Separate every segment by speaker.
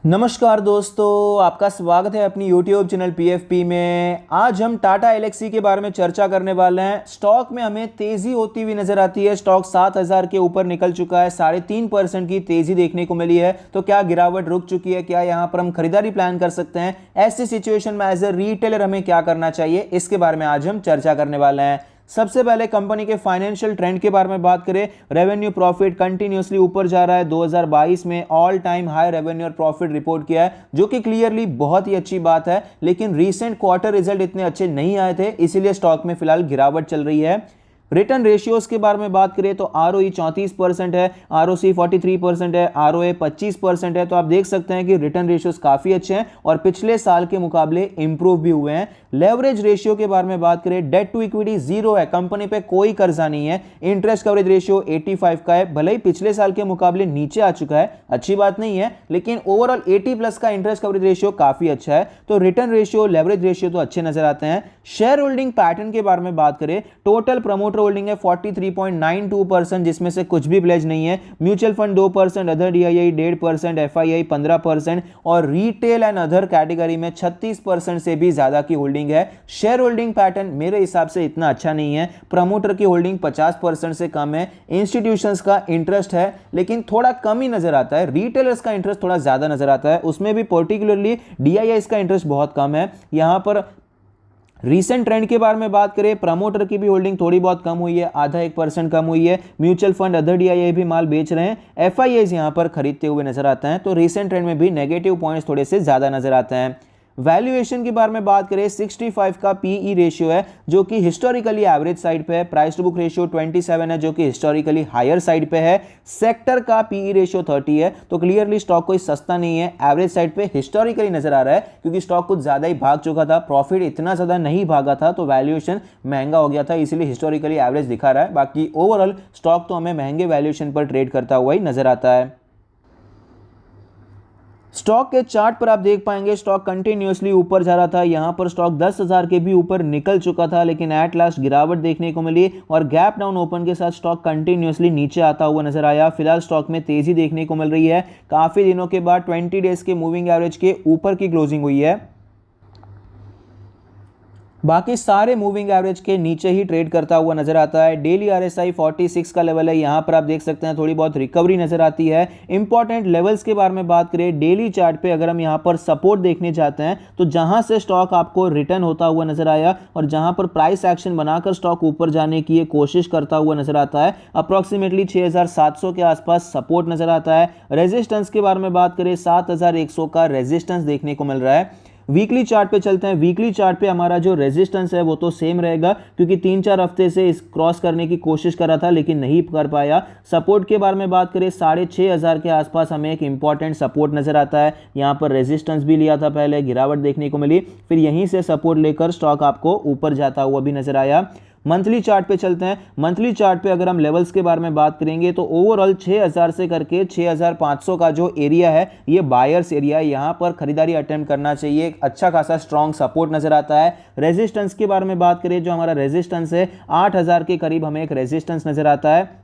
Speaker 1: नमस्कार दोस्तों, आपका स्वागत है अपनी YouTube चैनल PFP में। आज हम टाटा एल्क्सी के बारे में चर्चा करने वाले हैं। स्टॉक में हमें तेजी होती हुई नजर आती है। स्टॉक 7000 के ऊपर निकल चुका है, 3.5% की तेजी देखने को मिली है। तो क्या गिरावट रुक चुकी है? क्या यहां पर हम खरीदारी प्लान कर सकते हैं? ऐसी सिचुएशन में एज ए रिटेलर हमें क्या करना चाहिए, इसके बारे में आज हम चर्चा करने वाले हैं। सबसे पहले कंपनी के फाइनेंशियल ट्रेंड के बारे में बात करें। रेवेन्यू प्रॉफिट कंटिन्यूअसली ऊपर जा रहा है। 2022 में ऑल टाइम हाई रेवेन्यू और प्रॉफिट रिपोर्ट किया है, जो कि क्लियरली बहुत ही अच्छी बात है। लेकिन रीसेंट क्वार्टर रिजल्ट इतने अच्छे नहीं आए थे, इसीलिए स्टॉक में फिलहाल गिरावट चल रही है। रिटर्न रेशियोज के बारे में बात करें तो ROE 34% है, ROC 43% है, ROA 25% है। तो आप देख सकते हैं कि रिटर्न रेशियोज काफी अच्छे हैं और पिछले साल के मुकाबले इंप्रूव भी हुए हैं। लेवरेज रेशियो के बारे में बात करें, डेट टू इक्विटी 0 है, कंपनी पे कोई कर्जा नहीं है। इंटरेस्ट कवरेज रेशियो 85 का है, भले ही पिछले साल के मुकाबले नीचे आ चुका है, अच्छी बात नहीं है, लेकिन ओवरऑल 80+ का इंटरेस्ट कवरेज रेशियो काफी अच्छा है। तो रिटर्न रेशियो, लेवरेज रेशियो तो अच्छे नजर आते हैं। शेयर होल्डिंग पैटर्न के बारे में बात करें, टोटल प्रमोटर होल्डिंग है 43.92%, जिसमें से कुछ भी प्लेज नहीं है। Mutual fund 2%, other DII 1.5%, FII 15% और रिटेल एंड अदर कैटेगरी में 36% से भी ज्यादा की होल्डिंग है। शेयर होल्डिंग पैटर्न मेरे हिसाब से इतना अच्छा नहीं है। प्रमोटर की होल्डिंग 50% से कम है। इंस्टीट्यूशंस का इंटरेस्ट है लेकिन थोड़ा कम ही नजर आता है। रिटेलर्स का इंटरेस्ट थोड़ा ज्यादा नजर आता है, उसमें भी पर्टिकुलरली DII का इंटरेस्ट बहुत कम है। यहां पर रीसेंट ट्रेंड के बारे में बात करें, प्रमोटर की भी होल्डिंग थोड़ी बहुत कम हुई है, आधा 1% कम हुई है। म्यूचुअल फंड, अदर DII भी माल बेच रहे हैं। FIIs यहां पर खरीदते हुए नजर आते हैं। तो रीसेंट ट्रेंड में भी नेगेटिव पॉइंट्स थोड़े से ज्यादा नजर आते हैं। वैल्यूएशन के बारे में बात करें, 65 का PE रेशियो है, जो कि हिस्टोरिकली एवरेज साइड पे है। प्राइस टू बुक रेशियो 27 है, जो कि हिस्टोरिकली हायर साइड पे है। सेक्टर का PE रेशियो 30 है, तो क्लियरली स्टॉक कोई सस्ता नहीं है, एवरेज साइड पे हिस्टोरिकली नजर आ रहा है, क्योंकि स्टॉक कुछ ज्यादा ही भाग चुका था, प्रॉफिट इतना ज्यादा नहीं भागा था, तो वैल्यूएशन महंगा हो गया था, इसीलिए हिस्टोरिकली एवरेज दिखा रहा है। बाकी ओवरऑल स्टॉक तो हमें महंगे वैल्यूएशन पर ट्रेड करता हुआ ही नजर आता है। स्टॉक के चार्ट पर आप देख पाएंगे, स्टॉक कंटिन्यूअसली ऊपर जा रहा था। यहां पर स्टॉक 10,000 के भी ऊपर निकल चुका था, लेकिन एट लास्ट गिरावट देखने को मिली और गैप डाउन ओपन के साथ स्टॉक कंटिन्यूअसली नीचे आता हुआ नजर आया। फिलहाल स्टॉक में तेजी देखने को मिल रही है। काफी दिनों के बाद 20 डेज के मूविंग एवरेज के ऊपर की क्लोजिंग हुई है। बाकी सारे मूविंग एवरेज के नीचे ही ट्रेड करता हुआ नजर आता है। डेली RSI 46 का लेवल है, यहां पर आप देख सकते हैं थोड़ी बहुत रिकवरी नजर आती है। इंपॉर्टेंट लेवल्स के बारे में बात करें, डेली चार्ट पे अगर हम यहां पर सपोर्ट देखने जाते हैं, तो जहां से स्टॉक आपको रिटर्न होता हुआ नजर आया और जहां पर प्राइस एक्शन बनाकर स्टॉक ऊपर जाने की कोशिश करता हुआ नजर आता है, अप्रोक्सीमेटली 6700 के आसपास सपोर्ट नजर आता है। रेजिस्टेंस के बारे में बात करें, 7100 का रेजिस्टेंस देखने को मिल रहा है। वीकली चार्ट पे चलते हैं। वीकली चार्ट पे हमारा जो रेजिस्टेंस है वो तो सेम रहेगा, क्योंकि 3-4 हफ्ते से इस क्रॉस करने की कोशिश कर रहा था लेकिन नहीं कर पाया। सपोर्ट के बारे में बात करें, 6500 के आसपास हमें एक इंपॉर्टेंट सपोर्ट नजर आता है। यहाँ पर रेजिस्टेंस भी लिया था, पहले गिरावट देखने को मिली, फिर यहीं से सपोर्ट लेकर स्टॉक आपको ऊपर जाता हुआ भी नजर आया। मंथली चार्ट पे चलते हैं। मंथली चार्ट पे अगर हम लेवल्स के बारे में बात करेंगे, तो ओवरऑल 6000 से करके 6500 का जो एरिया है, ये बायर्स एरिया है, यहां पर खरीदारी अटेम्प्ट करना चाहिए। एक अच्छा खासा स्ट्रॉन्ग सपोर्ट नजर आता है। रेजिस्टेंस के बारे में बात करें, जो हमारा रेजिस्टेंस है 8000 के करीब हमें एक रेजिस्टेंस नजर आता है,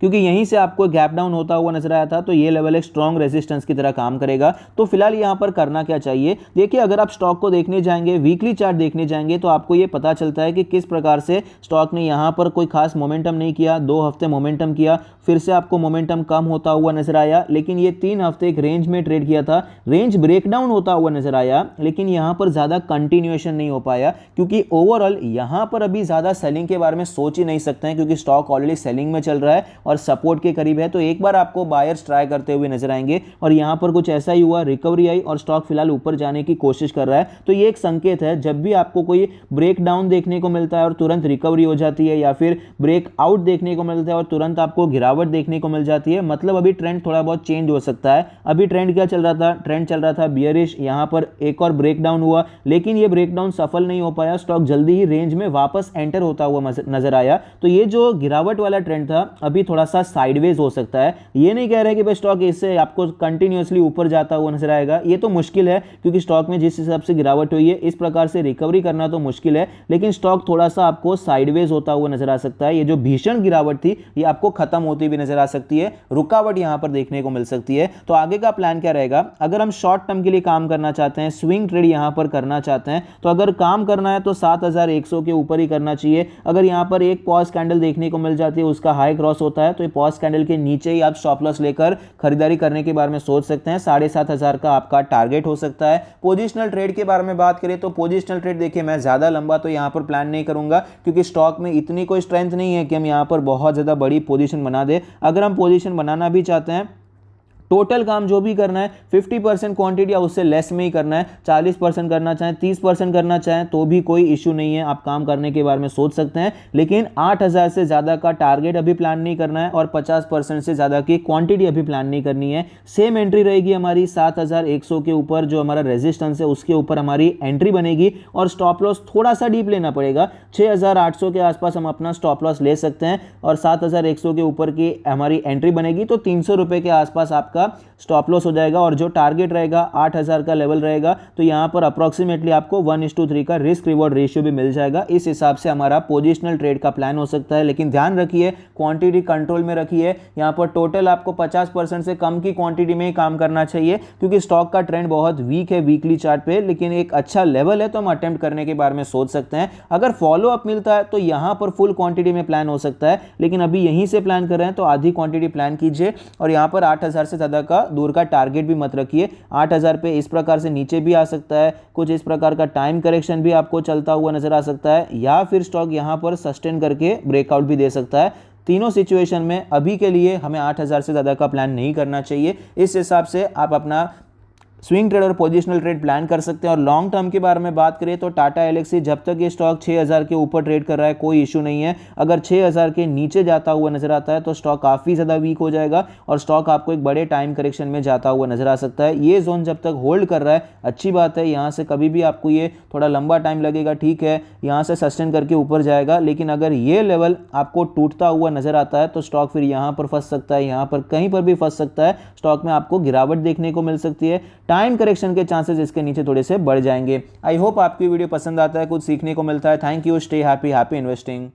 Speaker 1: क्योंकि यहीं से आपको गैप डाउन होता हुआ नजर आया था, तो ये लेवल एक स्ट्रॉन्ग रेजिस्टेंस की तरह काम करेगा। तो फिलहाल यहां पर करना क्या चाहिए, देखिए, अगर आप स्टॉक को देखने जाएंगे, वीकली चार्ट देखने जाएंगे, तो आपको ये पता चलता है कि किस प्रकार से स्टॉक ने यहां पर कोई खास मोमेंटम नहीं किया। 2 हफ्ते मोमेंटम किया, फिर से आपको मोमेंटम कम होता हुआ नजर आया, लेकिन ये 3 हफ्ते एक रेंज में ट्रेड किया था, रेंज ब्रेकडाउन होता हुआ नजर आया, लेकिन यहां पर ज्यादा कंटिन्यूएशन नहीं हो पाया, क्योंकि ओवरऑल यहां पर अभी ज्यादा सेलिंग के बारे में सोच ही नहीं सकते हैं, क्योंकि स्टॉक ऑलरेडी सेलिंग में चल रहा है और सपोर्ट के करीब है। तो एक बार आपको बायर्स ट्राई करते हुए नजर आएंगे और यहां पर कुछ ऐसा ही हुआ, रिकवरी आई और स्टॉक फिलहाल ऊपर जाने की कोशिश कर रहा है। तो ये एक संकेत है, जब भी आपको कोई ब्रेक डाउन देखने को मिलता है और तुरंत रिकवरी हो जाती है, या फिर ब्रेक आउट देखने को मिलता है और तुरंत आपको गिरावट देखने को मिल जाती है, मतलब अभी ट्रेंड थोड़ा बहुत चेंज हो सकता है। अभी ट्रेंड क्या चल रहा था, ट्रेंड चल रहा था बियरिश, यहां पर एक और ब्रेक डाउन हुआ, लेकिन ये ब्रेक डाउन सफल नहीं हो पाया, स्टॉक जल्दी ही रेंज में वापस एंटर होता हुआ नजर आया। तो ये जो गिरावट वाला ट्रेंड था, अभी थोड़ा थोड़ा सा साइडवेज हो सकता है। ये नहीं कह रहे कि भाई स्टॉक इससे आपको कंटिन्यूसली ऊपर जाता हुआ नजर आएगा, ये तो मुश्किल है क्योंकि स्टॉक में जिस हिसाब से गिरावट हुई है इस प्रकार से रिकवरी करना तो मुश्किल है, लेकिन स्टॉक थोड़ा सा आपको साइडवेज होता हुआ नजर आ सकता है। ये जो भीषण गिरावट थी ये आपको खत्म होती हुई नजर आ सकती है, रुकावट यहां पर देखने को मिल सकती है। तो आगे का प्लान क्या रहेगा? अगर हम शॉर्ट टर्म के लिए काम करना चाहते हैं, स्विंग ट्रेड यहां पर करना चाहते हैं, तो अगर काम करना है तो 7100 के ऊपर ही करना चाहिए। अगर यहां पर एक पॉज कैंडल देखने को मिल जाती है, उसका हाई क्रॉस होता है, तो ये पॉज कैंडल के नीचे ही आप स्टॉप लॉस लेकर खरीदारी करने के बारे में सोच सकते हैं। 7500 का आपका टारगेट हो सकता है। पोजिशनल ट्रेड के बारे में बात करें तो पोजिशनल ट्रेड देखिए मैं ज्यादा लंबा तो यहां पर प्लान नहीं करूंगा क्योंकि स्टॉक में इतनी कोई स्ट्रेंथ नहीं है कि हम यहां पर बहुत ज्यादा बड़ी पोजीशन बना दे। अगर हम पोजीशन बनाना भी चाहते हैं, टोटल काम जो भी करना है 50% क्वांटिटी या उससे लेस में ही करना है, 40% करना चाहें, 30% करना चाहें तो भी कोई इशू नहीं है, आप काम करने के बारे में सोच सकते हैं। लेकिन 8000 से ज़्यादा का टारगेट अभी प्लान नहीं करना है और 50% से ज़्यादा की क्वांटिटी अभी प्लान नहीं करनी है। सेम एंट्री रहेगी हमारी 7100 के ऊपर, जो हमारा रेजिस्टेंस है उसके ऊपर हमारी एंट्री बनेगी और स्टॉप लॉस थोड़ा सा डीप लेना पड़ेगा। 6800 के आसपास हम अपना स्टॉप लॉस ले सकते हैं और 7100 के ऊपर की हमारी एंट्री बनेगी तो 300 रुपये के आसपास आपका स्टॉप लॉस हो जाएगा और जो टारगेट रहेगा 8000 का लेवल रहेगा, तो यहां पर अप्रोक्सीमेटली आपको 1:3 का रिस्क रिवॉर्ड रेशियो भी मिल जाएगा। इस हिसाब से हमारा पोजिशनल ट्रेड का प्लान हो सकता है। लेकिन ध्यान रखिए क्वांटिटी कंट्रोल में रखिए। यहां पर टोटल आपको 50% से कम की क्वांटिटी में ही काम करना चाहिए क्योंकि स्टॉक का ट्रेंड बहुत वीक है वीकली चार्ट पे, लेकिन एक अच्छा लेवल है तो हम अटेम्प्ट करने के बारे में सोच सकते हैं। अगर फॉलो अप मिलता है तो यहां पर फुल क्वांटिटी में प्लान हो सकता है, लेकिन अभी यहीं से प्लान कर रहे हैं तो आधी क्वांटिटी प्लान कीजिए और यहां पर 8000 से ज्यादा का दूर का टारगेट भी मत रखिए। 8000 पे इस प्रकार से नीचे भी आ सकता है, कुछ इस प्रकार का टाइम करेक्शन भी आपको चलता हुआ नजर आ सकता है, या फिर स्टॉक यहां पर सस्टेन करके ब्रेकआउट भी दे सकता है। तीनों सिचुएशन में अभी के लिए हमें 8000 से ज़्यादा का प्लान नहीं करना चाहिए। इस हिसाब से आप अपना स्विंग ट्रेड और पोजिशनल ट्रेड प्लान कर सकते हैं। और लॉन्ग टर्म के बारे में बात करें तो टाटा एलेक्सी जब तक ये स्टॉक 6000 के ऊपर ट्रेड कर रहा है कोई इशू नहीं है। अगर 6000 के नीचे जाता हुआ नजर आता है तो स्टॉक काफ़ी ज़्यादा वीक हो जाएगा और स्टॉक आपको एक बड़े टाइम करेक्शन में जाता हुआ नजर आ सकता है। ये जोन जब तक होल्ड कर रहा है अच्छी बात है, यहाँ से कभी भी आपको ये थोड़ा लंबा टाइम लगेगा, ठीक है, यहाँ से सस्टेन करके ऊपर जाएगा, लेकिन अगर ये लेवल आपको टूटता हुआ नजर आता है तो स्टॉक फिर यहाँ पर फंस सकता है, यहाँ पर कहीं पर भी फंस सकता है। स्टॉक में आपको गिरावट देखने को मिल सकती है, टाइम करेक्शन के चांसेस इसके नीचे थोड़े से बढ़ जाएंगे। आई होप आपकी वीडियो पसंद आता है, कुछ सीखने को मिलता है। Thank you, stay happy, happy investing.